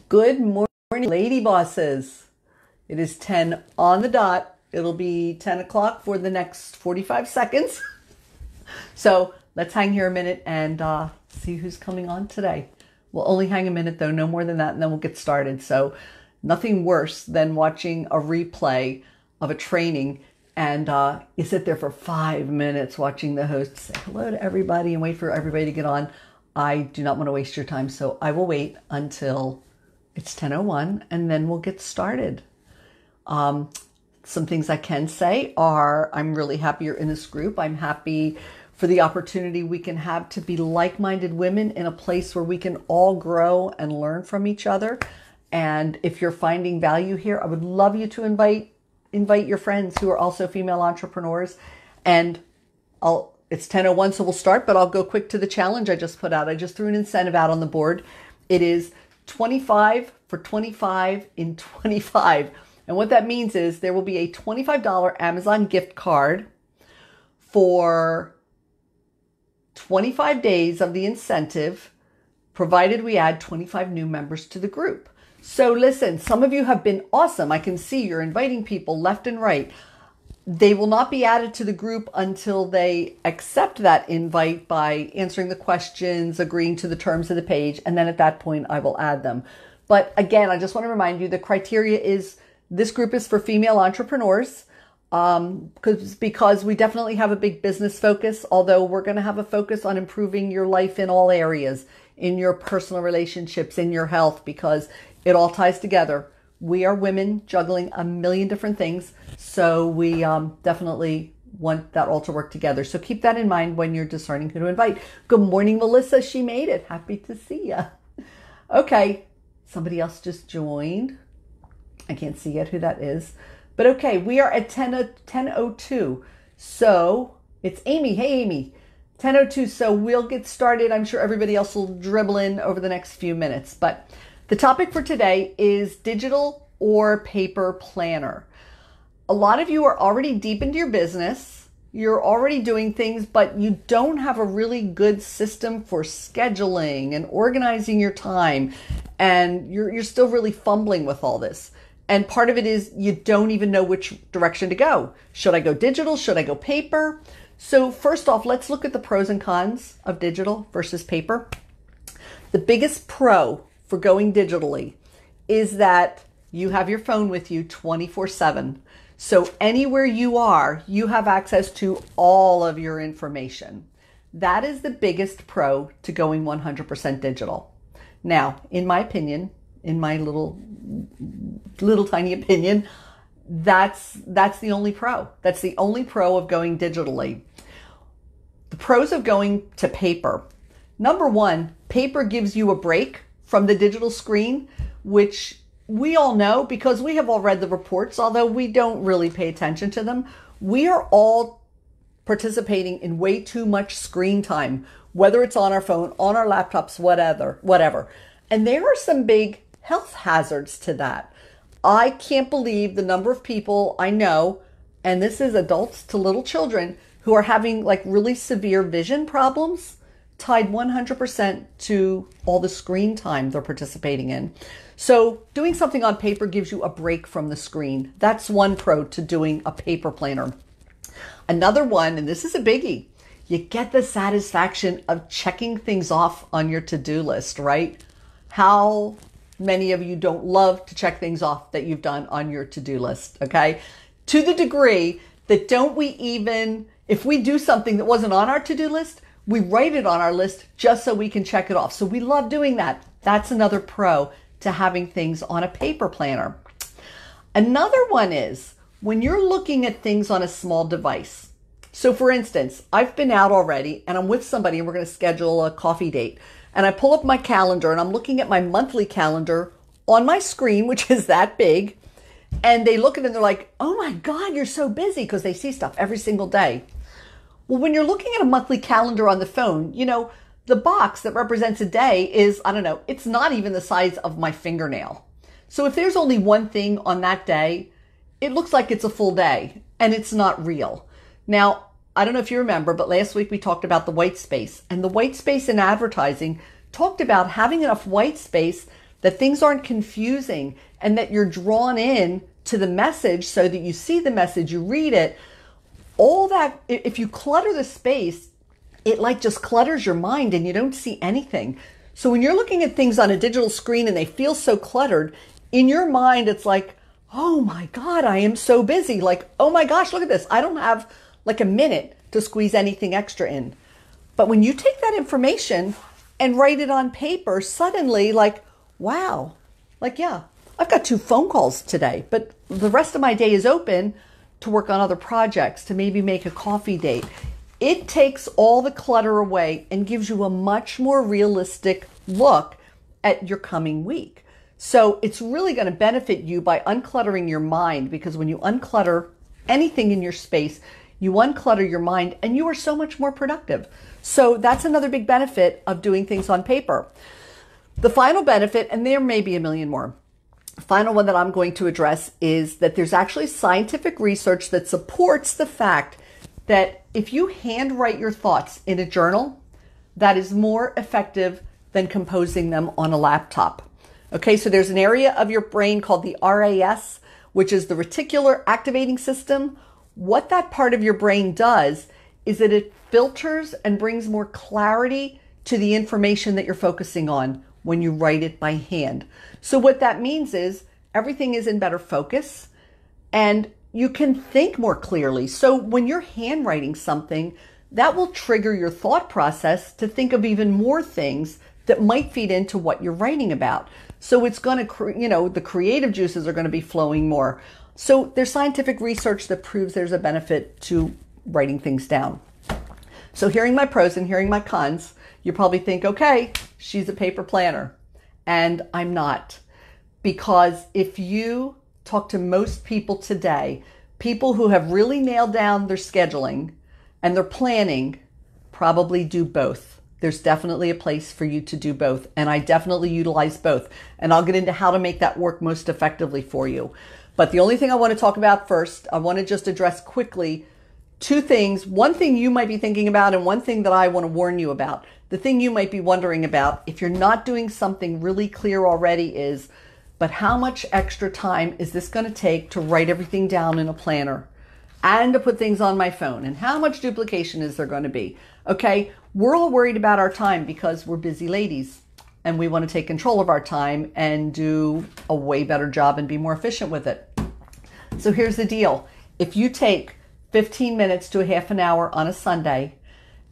Good morning, lady bosses. It is 10 on the dot. It'll be 10 o'clock for the next 45 seconds. So let's hang here a minute and see who's coming on today. We'll only hang a minute though, no more than that, and then we'll get started. So nothing worse than watching a replay of a training and you sit there for 5 minutes watching the host say hello to everybody and wait for everybody to get on. I do not want to waste your time, so I will wait until it's 10:01 and then we'll get started. Some things I can say are I'm really happy you're in this group. I'm happy for the opportunity we can have to be like-minded women in a place where we can all grow and learn from each other. And if you're finding value here, I would love you to invite your friends who are also female entrepreneurs. And it's 10:01, so we'll start, but I'll go quick to the challenge I just put out. I just threw an incentive out on the board. It is 25 for 25 in 25. And what that means is there will be a $25 Amazon gift card for 25 days of the incentive, provided we add 25 new members to the group. So listen, some of you have been awesome. I can see you're inviting people left and right. They will not be added to the group until they accept that invite by answering the questions, agreeing to the terms of the page, and then at that point I will add them. But again, I just want to remind you the criteria is this group is for female entrepreneurs because we definitely have a big business focus, although we're going to have a focus on improving your life in all areas, in your personal relationships, in your health, because it all ties together. We are women juggling a million different things, so we definitely want that all to work together. So keep that in mind when you're discerning who to invite. Good morning, Melissa. She made it. Happy to see you. Okay, somebody else just joined. I can't see yet who that is. But okay, we are at 10:02. So it's Amy. Hey, Amy. 10:02. So we'll get started. I'm sure everybody else will dribble in over the next few minutes. But the topic for today is digital or paper planner. A lot of you are already deep into your business. You're already doing things, but you don't have a really good system for scheduling and organizing your time. And you're still really fumbling with all this. And part of it is you don't even know which direction to go. Should I go digital? Should I go paper? So first off, let's look at the pros and cons of digital versus paper. The biggest pro for going digitally is that you have your phone with you 24/7. So anywhere you are, you have access to all of your information. That is the biggest pro to going 100% digital. Now, in my opinion, in my little tiny opinion, that's the only pro. That's the only pro of going digitally. The pros of going to paper. Number one, paper gives you a break from the digital screen, which we all know because we have all read the reports, although we don't really pay attention to them. We are all participating in way too much screen time, whether it's on our phone, on our laptops, whatever. And there are some big health hazards to that. I can't believe the number of people I know, and this is adults to little children, who are having like really severe vision problems tied 100% to all the screen time they're participating in. So doing something on paper gives you a break from the screen. That's one pro to doing a paper planner. Another one, and this is a biggie, you get the satisfaction of checking things off on your to-do list, right? How many of you don't love to check things off that you've done on your to-do list, okay? To the degree that if we do something that wasn't on our to-do list, we write it on our list just so we can check it off. So we love doing that. That's another pro to having things on a paper planner. Another one is when you're looking at things on a small device. So for instance, I've been out already and I'm with somebody and we're going to schedule a coffee date. And I pull up my calendar and I'm looking at my monthly calendar on my screen, which is that big. And they look at it and they're like, oh my God, you're so busy, because they see stuff every single day. Well, when you're looking at a monthly calendar on the phone, the box that represents a day is, I don't know, it's not even the size of my fingernail. So if there's only one thing on that day, it looks like it's a full day and it's not real. Now, I don't know if you remember, but last week we talked about the white space, and the white space in advertising talked about having enough white space that things aren't confusing, and that you're drawn in to the message so that you see the message, you read it. All that, if you clutter the space, it like just clutters your mind and you don't see anything. So when you're looking at things on a digital screen and they feel so cluttered, in your mind, it's like, oh my God, I am so busy. Like, oh my gosh, look at this. I don't have like a minute to squeeze anything extra in. But when you take that information and write it on paper, suddenly like, wow, like, yeah, I've got 2 phone calls today, but the rest of my day is open to work on other projects, to maybe make a coffee date. It takes all the clutter away and gives you a much more realistic look at your coming week. So it's really going to benefit you by uncluttering your mind, because when you unclutter anything in your space, you unclutter your mind and you are so much more productive. So that's another big benefit of doing things on paper. The final benefit, and there may be a million more, final one that I'm going to address, is that there's actually scientific research that supports the fact that if you handwrite your thoughts in a journal, that is more effective than composing them on a laptop. Okay, so there's an area of your brain called the RAS, which is the reticular activating system. What that part of your brain does is that it filters and brings more clarity to the information that you're focusing on when you write it by hand. So what that means is everything is in better focus and you can think more clearly. So when you're handwriting something, that will trigger your thought process to think of even more things that might feed into what you're writing about. So it's going to, the creative juices are going to be flowing more. So there's scientific research that proves there's a benefit to writing things down. So hearing my pros and hearing my cons, you probably think, okay, she's a paper planner. And I'm not. Because if you talk to most people today, people who have really nailed down their scheduling and their planning probably do both. There's definitely a place for you to do both. And I definitely utilize both. And I'll get into how to make that work most effectively for you. But the only thing I want to talk about first, I want to just address quickly 2 things. One thing you might be thinking about and one thing that I want to warn you about. The thing you might be wondering about, if you're not doing something really clear already, is, but how much extra time is this going to take to write everything down in a planner and to put things on my phone? And how much duplication is there going to be? Okay, we're all worried about our time because we're busy ladies and we want to take control of our time and do a way better job and be more efficient with it. So here's the deal. If you take 15 minutes to a half an hour on a Sunday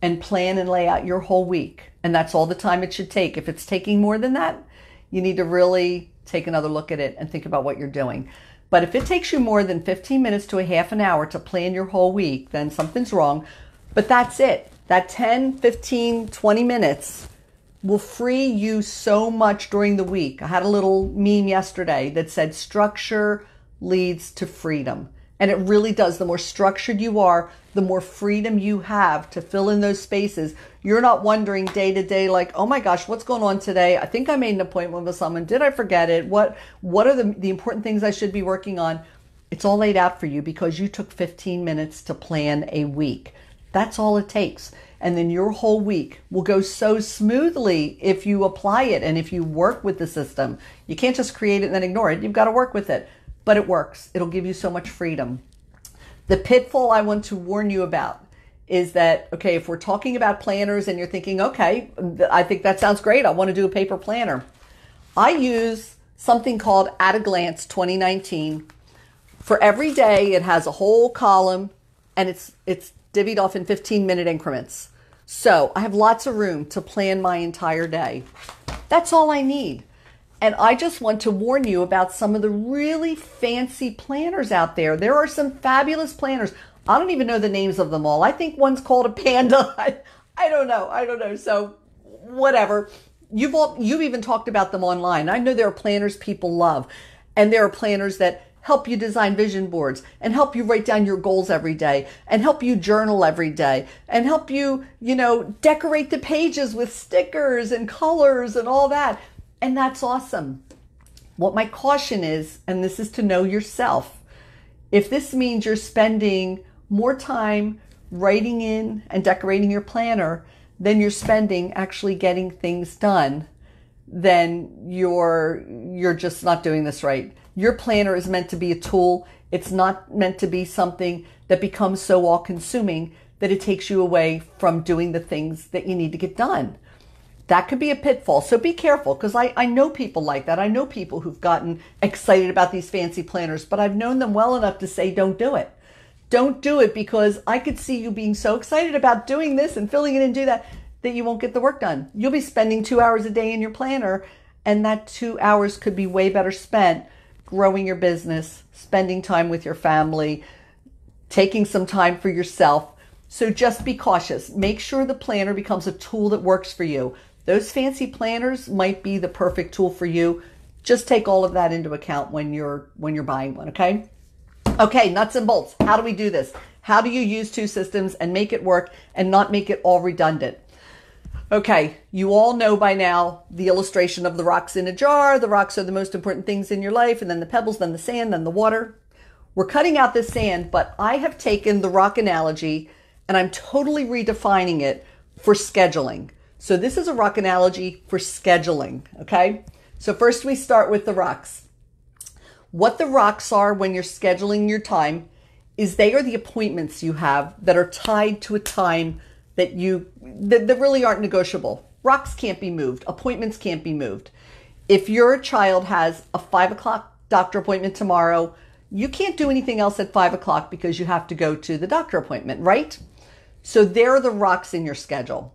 and plan and lay out your whole week, and that's all the time it should take. If it's taking more than that, you need to really take another look at it and think about what you're doing. But if it takes you more than 15 minutes to a half an hour to plan your whole week, then something's wrong. But that's it. That 10, 15, 20 minutes will free you so much during the week. I had a little meme yesterday that said structure leads to freedom. And it really does. The more structured you are, the more freedom you have to fill in those spaces. You're not wondering day to day like, oh my gosh, what's going on today? I think I made an appointment with someone. Did I forget it? What are the important things I should be working on? It's all laid out for you because you took 15 minutes to plan a week. That's all it takes. And then your whole week will go so smoothly if you apply it and if you work with the system. You can't just create it and then ignore it. You've got to work with it. But it works. It'll give you so much freedom. The pitfall I want to warn you about is that, okay, if we're talking about planners and you're thinking, okay, I think that sounds great. I want to do a paper planner. I use something called At a Glance 2019. For every day, it has a whole column and it's divvied off in 15-minute increments. So I have lots of room to plan my entire day. That's all I need. And I just want to warn you about some of the really fancy planners out there. There are some fabulous planners. I don't even know the names of them all. I think one's called a Panda. I don't know. So whatever. You've even talked about them online. I know there are planners people love. And there are planners that help you design vision boards and help you write down your goals every day and help you journal every day and help you, decorate the pages with stickers and colors and all that. And that's awesome. What my caution is, and this is to know yourself, if this means you're spending more time writing in and decorating your planner than you're spending actually getting things done, then you're just not doing this right. Your planner is meant to be a tool. It's not meant to be something that becomes so all-consuming that it takes you away from doing the things that you need to get done. That could be a pitfall. So be careful, because I know people like that. I know people who've gotten excited about these fancy planners, but I've known them well enough to say, don't do it. Don't do it, because I could see you being so excited about doing this and filling it in and do that you won't get the work done. You'll be spending 2 hours a day in your planner, and that 2 hours could be way better spent growing your business, spending time with your family, taking some time for yourself. So just be cautious. Make sure the planner becomes a tool that works for you. Those fancy planners might be the perfect tool for you. Just take all of that into account when you're buying one, okay? Okay, nuts and bolts. How do we do this? How do you use two systems and make it work and not make it all redundant? Okay, you all know by now the illustration of the rocks in a jar. The rocks are the most important things in your life, and then the pebbles, then the sand, then the water. We're cutting out the sand, but I have taken the rock analogy and I'm totally redefining it for scheduling. So this is a rock analogy for scheduling, okay? So first we start with the rocks. What the rocks are when you're scheduling your time is they are the appointments you have that are tied to a time that really aren't negotiable. Rocks can't be moved. Appointments can't be moved. If your child has a 5 o'clock doctor appointment tomorrow, you can't do anything else at 5 o'clock because you have to go to the doctor appointment, right? So they're the rocks in your schedule.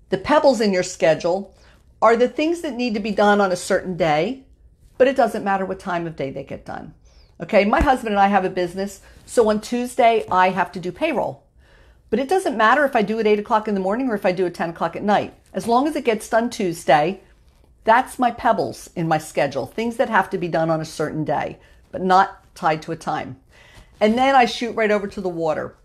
The pebbles in your schedule are the things that need to be done on a certain day, but it doesn't matter what time of day they get done. Okay, my husband and I have a business, so on Tuesday I have to do payroll. But it doesn't matter if I do it 8 o'clock in the morning or if I do it 10 o'clock at night. As long as it gets done Tuesday, that's my pebbles in my schedule, things that have to be done on a certain day, but not tied to a time. And then I shoot right over to the water.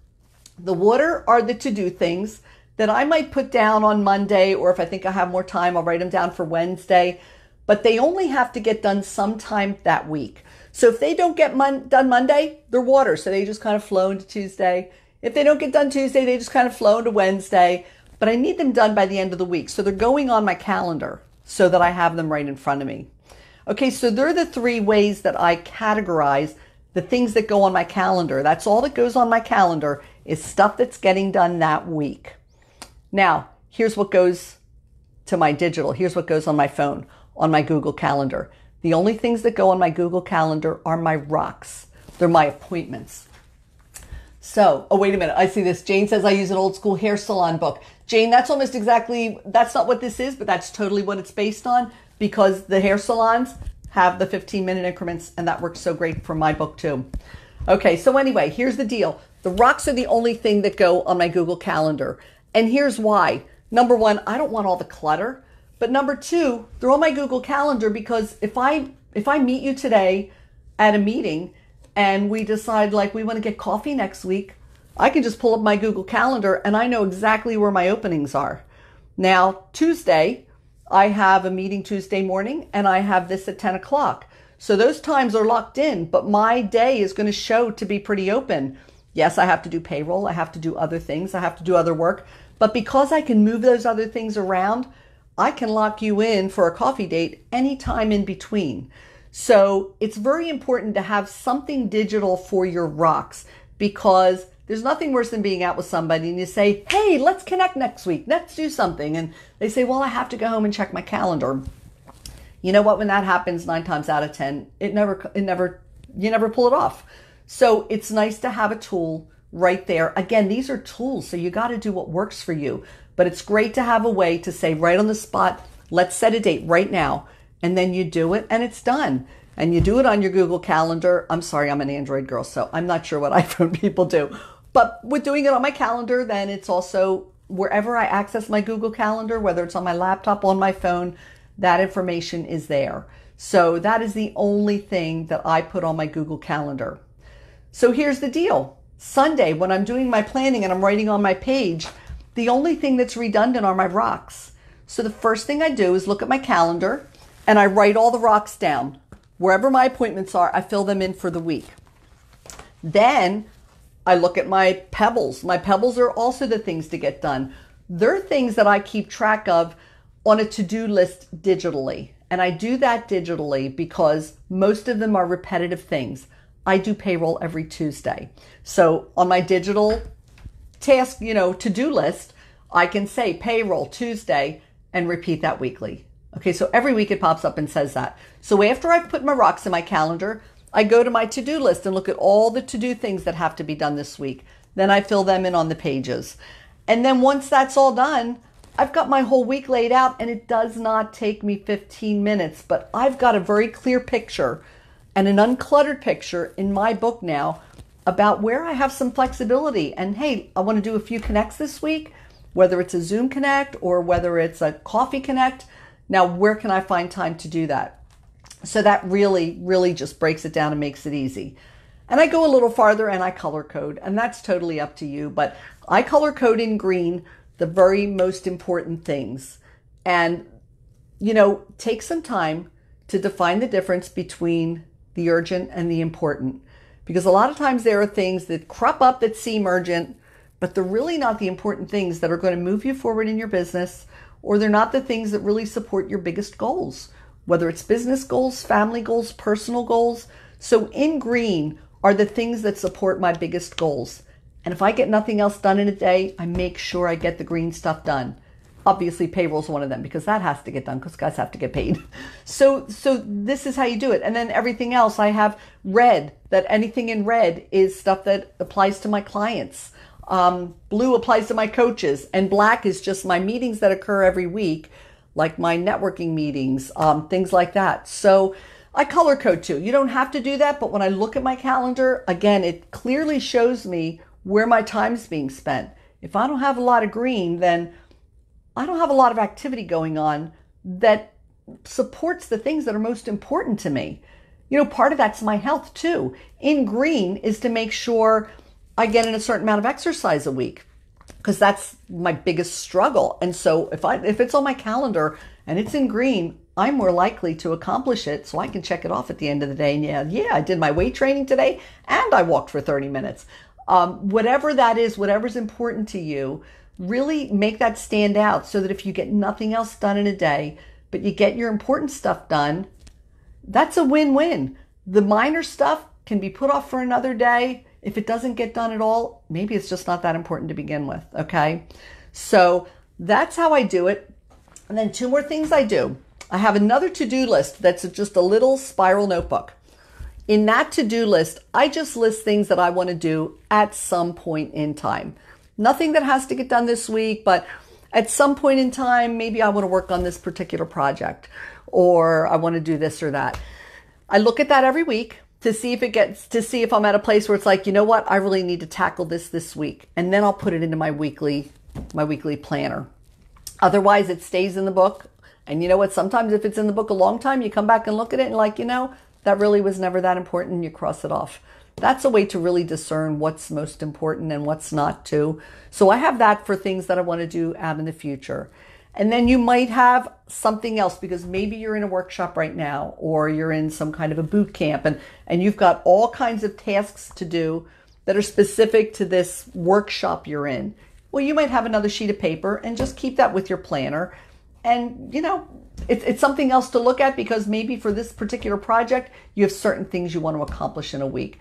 The water are the to-do things that I might put down on Monday, or if I think I have more time, I'll write them down for Wednesday, but they only have to get done sometime that week. So if they don't get done Monday, they're water, so they just kind of flow into Tuesday. If they don't get done Tuesday, they just kind of flow into Wednesday, but I need them done by the end of the week. So they're going on my calendar so that I have them right in front of me. Okay, so they're the three ways that I categorize the things that go on my calendar. That's all that goes on my calendar is stuff that's getting done that week. Now, here's what goes to my digital. Here's what goes on my phone, on my Google Calendar. The only things that go on my Google Calendar are my rocks. They're my appointments. So, oh, wait a minute. I see this. Jane says I use an old school hair salon book. Jane, that's almost exactly, that's not what this is, but that's totally what it's based on, because the hair salons have the 15-minute increments, and that works so great for my book too. Okay, so anyway, here's the deal. The rocks are the only thing that go on my Google Calendar. And here's why. Number one, I don't want all the clutter. But number two, they're on my Google Calendar because if I meet you today at a meeting and we decide like we want to get coffee next week, I can just pull up my Google Calendar and I know exactly where my openings are. Now, Tuesday, I have a meeting Tuesday morning and I have this at 10 o'clock. So those times are locked in, but my day is going to show to be pretty open. Yes, I have to do payroll. I have to do other things. I have to do other work. But because I can move those other things around, I can lock you in for a coffee date anytime in between. So it's very important to have something digital for your rocks, because there's nothing worse than being out with somebody and you say, hey, let's connect next week. Let's do something. And they say, well, I have to go home and check my calendar. You know what? When that happens 9 times out of 10, you never pull it off. So it's nice to have a tool right there. Again, these are tools, so you got to do what works for you. But it's great to have a way to say right on the spot, let's set a date right now. And then you do it and it's done. And you do it on your Google Calendar. I'm sorry, I'm an Android girl, so I'm not sure what iPhone people do. But with doing it on my calendar, then it's also wherever I access my Google Calendar, whether it's on my laptop, on my phone, that information is there. So that is the only thing that I put on my Google Calendar. So here's the deal. Sunday, when I'm doing my planning and I'm writing on my page, the only thing that's redundant are my rocks. So the first thing I do is look at my calendar and I write all the rocks down. Wherever my appointments are, I fill them in for the week. Then I look at my pebbles. My pebbles are also the things to get done. They're things that I keep track of on a to-do list digitally. And I do that digitally because most of them are repetitive things. I do payroll every Tuesday. So on my digital task, to-do list, I can say payroll Tuesday and repeat that weekly. Okay, so every week it pops up and says that. So after I've put my rocks in my calendar, I go to my to-do list and look at all the to-do things that have to be done this week. Then I fill them in on the pages. And then once that's all done, I've got my whole week laid out, and it does not take me 15 minutes, but I've got a very clear picture and an uncluttered picture in my book now about where I have some flexibility. And hey, I want to do a few connects this week, whether it's a Zoom Connect or whether it's a Coffee Connect. Now, where can I find time to do that? So that really, really just breaks it down and makes it easy. And I go a little farther and I color code, and that's totally up to you. But I color code in green the very most important things. And, take some time to define the difference between the urgent and the important. Because a lot of times there are things that crop up that seem urgent, but they're really not the important things that are going to move you forward in your business, or they're not the things that really support your biggest goals, whether it's business goals, family goals, personal goals. So in green are the things that support my biggest goals. And if I get nothing else done in a day, I make sure I get the green stuff done. Obviously, payroll's one of them because that has to get done because guys have to get paid. So this is how you do it. And then everything else, I have red, that anything in red is stuff that applies to my clients. Blue applies to my coaches, and black is just my meetings that occur every week, like my networking meetings, things like that. So I color code too. You don't have to do that, but when I look at my calendar, again, it clearly shows me where my time's being spent. If I don't have a lot of green, then I don't have a lot of activity going on that supports the things that are most important to me. Part of that's my health too. In green is to make sure I get in a certain amount of exercise a week, because that's my biggest struggle. And so if it's on my calendar and it's in green, I'm more likely to accomplish it, so I can check it off at the end of the day. And yeah, I did my weight training today and I walked for 30 minutes. Whatever that is, whatever's important to you, really make that stand out so that if you get nothing else done in a day, but you get your important stuff done, that's a win-win. The minor stuff can be put off for another day. If it doesn't get done at all, maybe it's just not that important to begin with, okay? So that's how I do it. And then 2 more things I do. I have another to-do list that's just a little spiral notebook. In that to-do list, I just list things that I want to do at some point in time. Nothing that has to get done this week, but at some point in time, maybe I want to work on this particular project, or I want to do this or that. I look at that every week to see if I'm at a place where it's like, you know what, I really need to tackle this week. And then I'll put it into my weekly planner. Otherwise, it stays in the book. And you know what? Sometimes if it's in the book a long time, you come back and look at it and like, that really was never that important, and you cross it off. That's a way to really discern what's most important and what's not too. So I have that for things that I want to do out in the future. And then you might have something else because maybe you're in a workshop right now, or you're in some kind of a boot camp, and you've got all kinds of tasks to do that are specific to this workshop you're in. Well, you might have another sheet of paper and just keep that with your planner. And, it's something else to look at because maybe for this particular project, you have certain things you want to accomplish in a week.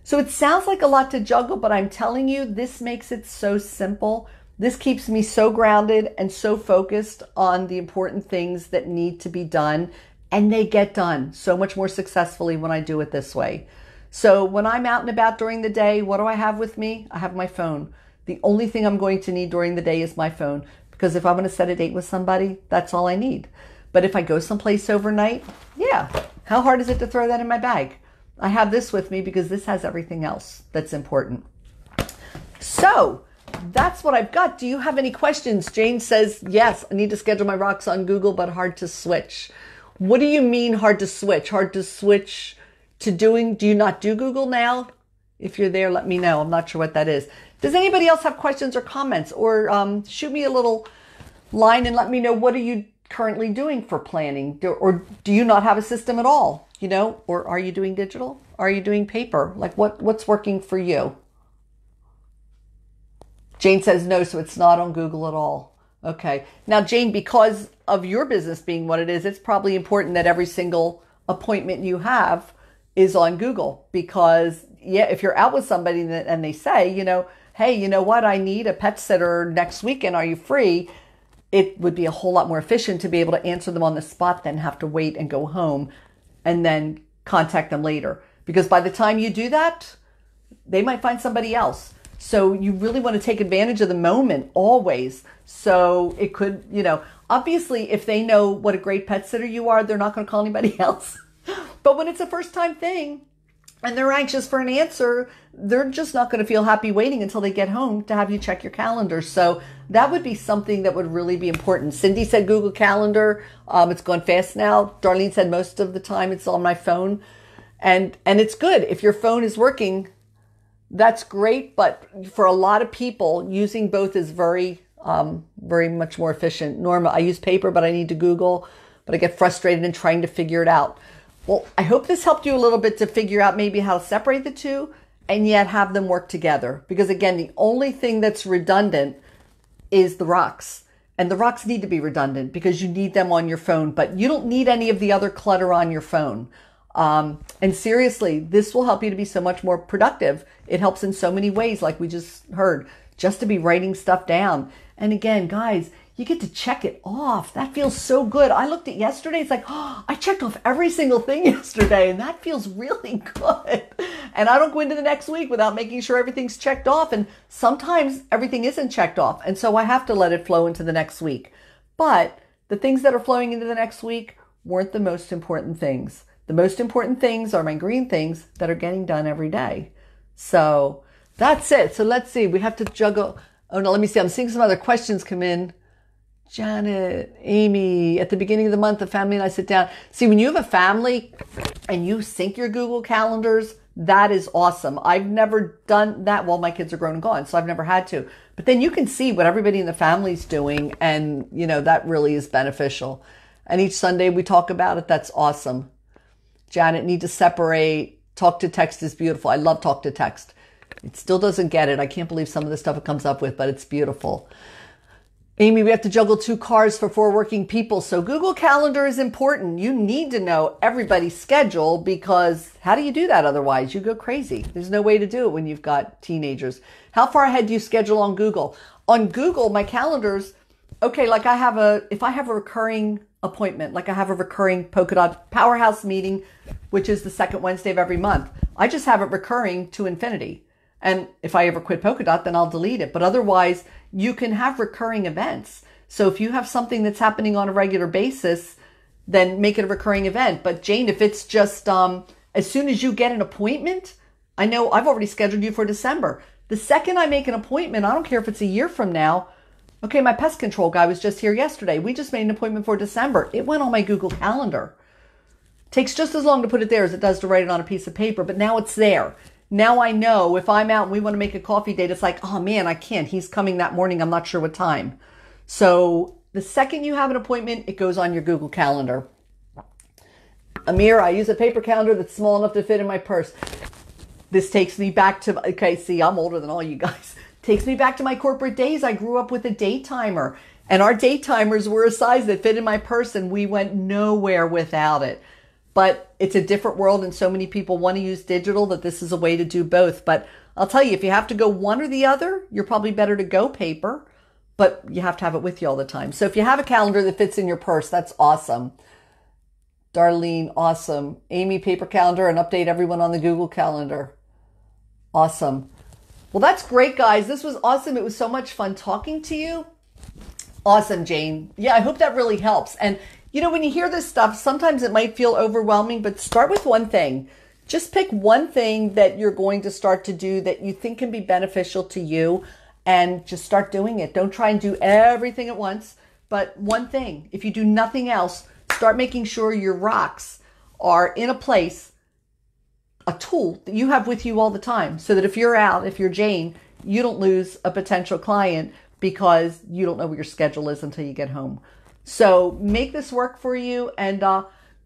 So it sounds like a lot to juggle, but I'm telling you, this makes it so simple. This keeps me so grounded and so focused on the important things that need to be done, and they get done so much more successfully when I do it this way. So when I'm out and about during the day, what do I have with me? I have my phone. The only thing I'm going to need during the day is my phone, because if I'm going to set a date with somebody, that's all I need. But if I go someplace overnight, yeah, how hard is it to throw that in my bag? I have this with me because this has everything else that's important. So that's what I've got. Do you have any questions? Jane says, yes, I need to schedule my rocks on Google, but hard to switch. What do you mean hard to switch? Hard to switch to do you not do Google now? If you're there, let me know. I'm not sure what that is. Does anybody else have questions or comments? Or shoot me a little line and let me know, what are you currently doing for planning? Or do you not have a system at all? Or are you doing digital? Are you doing paper? Like what's working for you? Jane says no, so it's not on Google at all. Okay. Now, Jane, because of your business being what it is, it's probably important that every single appointment you have is on Google, because yeah, if you're out with somebody and they say, hey, you know what, I need a pet sitter next weekend, are you free? It would be a whole lot more efficient to be able to answer them on the spot than have to wait and go home and then contact them later. Because by the time you do that, they might find somebody else. So you really want to take advantage of the moment always. So it could, obviously if they know what a great pet sitter you are, they're not going to call anybody else. But when it's a first time thing and they're anxious for an answer, they're just not going to feel happy waiting until they get home to have you check your calendar. So that would be something that would really be important. Cindy said Google Calendar. It's gone fast now. Darlene said most of the time it's on my phone. And it's good. If your phone is working, that's great. But for a lot of people, using both is very much more efficient. Norma, I use paper, but I need to Google, but I get frustrated in trying to figure it out. Well, I hope this helped you a little bit to figure out maybe how to separate the two and yet have them work together. Because again, the only thing that's redundant is the rocks. And the rocks need to be redundant because you need them on your phone, but you don't need any of the other clutter on your phone. And seriously, this will help you to be so much more productive. It helps in so many ways, like we just heard, just to be writing stuff down. And again, guys, you get to check it off. That feels so good. I looked at yesterday. It's like, oh, I checked off every single thing yesterday, and that feels really good. And I don't go into the next week without making sure everything's checked off. And sometimes everything isn't checked off. And so I have to let it flow into the next week. But the things that are flowing into the next week weren't the most important things. The most important things are my green things that are getting done every day. So that's it. So let's see. We have to juggle. Oh, no, let me see. I'm seeing some other questions come in. Janet, Amy, at the beginning of the month, the family and I sit down. See, when you have a family and you sync your Google calendars, that is awesome. I've never done that. Well, my kids are grown and gone, so I've never had to. But then you can see what everybody in the family's doing, and, that really is beneficial. And each Sunday we talk about it. That's awesome. Janet, need to separate. Talk to text is beautiful. I love talk to text. It still doesn't get it. I can't believe some of the stuff it comes up with, but it's beautiful. Amy, we have to juggle 2 cars for 4 working people. So Google Calendar is important. You need to know everybody's schedule, because how do you do that otherwise? You go crazy. There's no way to do it when you've got teenagers. How far ahead do you schedule on Google? On Google, my calendars, okay, like if I have a recurring appointment, like I have a recurring Polkadot Powerhouse meeting, which is the second Wednesday of every month, I just have it recurring to infinity. And if I ever quit Polkadot, then I'll delete it. But otherwise, you can have recurring events. So if you have something that's happening on a regular basis, then make it a recurring event. But Jane, if it's just as soon as you get an appointment, I know I've already scheduled you for December. The second I make an appointment, I don't care if it's a year from now. Okay, my pest control guy was just here yesterday. We just made an appointment for December. It went on my Google Calendar. Takes just as long to put it there as it does to write it on a piece of paper, but now it's there. Now I know if I'm out and we want to make a coffee date, it's like, oh man, I can't. He's coming that morning. I'm not sure what time. So the second you have an appointment, it goes on your Google Calendar. Amir, I use a paper calendar that's small enough to fit in my purse. This takes me back to, okay, see, I'm older than all you guys. Takes me back to my corporate days. I grew up with a day timer, and our day timers were a size that fit in my purse, and we went nowhere without it. But it's a different world, and so many people want to use digital that this is a way to do both. But I'll tell you, if you have to go one or the other, you're probably better to go paper, but you have to have it with you all the time. So if you have a calendar that fits in your purse, that's awesome. Darlene, awesome. Amy, paper calendar, and update everyone on the Google Calendar. Awesome. Well, that's great, guys. This was awesome. It was so much fun talking to you. Awesome, Jane. Yeah, I hope that really helps. And when you hear this stuff, sometimes it might feel overwhelming, but start with one thing. Just pick one thing that you're going to start to do that you think can be beneficial to you, and just start doing it. Don't try and do everything at once, but one thing. If you do nothing else, start making sure your rocks are in a place, a tool that you have with you all the time, so that if you're out, if you're Jane, you don't lose a potential client because you don't know what your schedule is until you get home. So make this work for you, and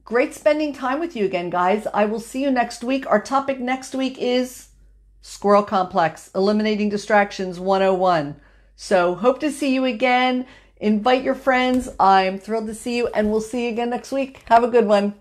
great spending time with you again, guys. I will see you next week. Our topic next week is Squirrel Complex, Eliminating Distractions 101. So hope to see you again. Invite your friends. I'm thrilled to see you, and we'll see you again next week. Have a good one.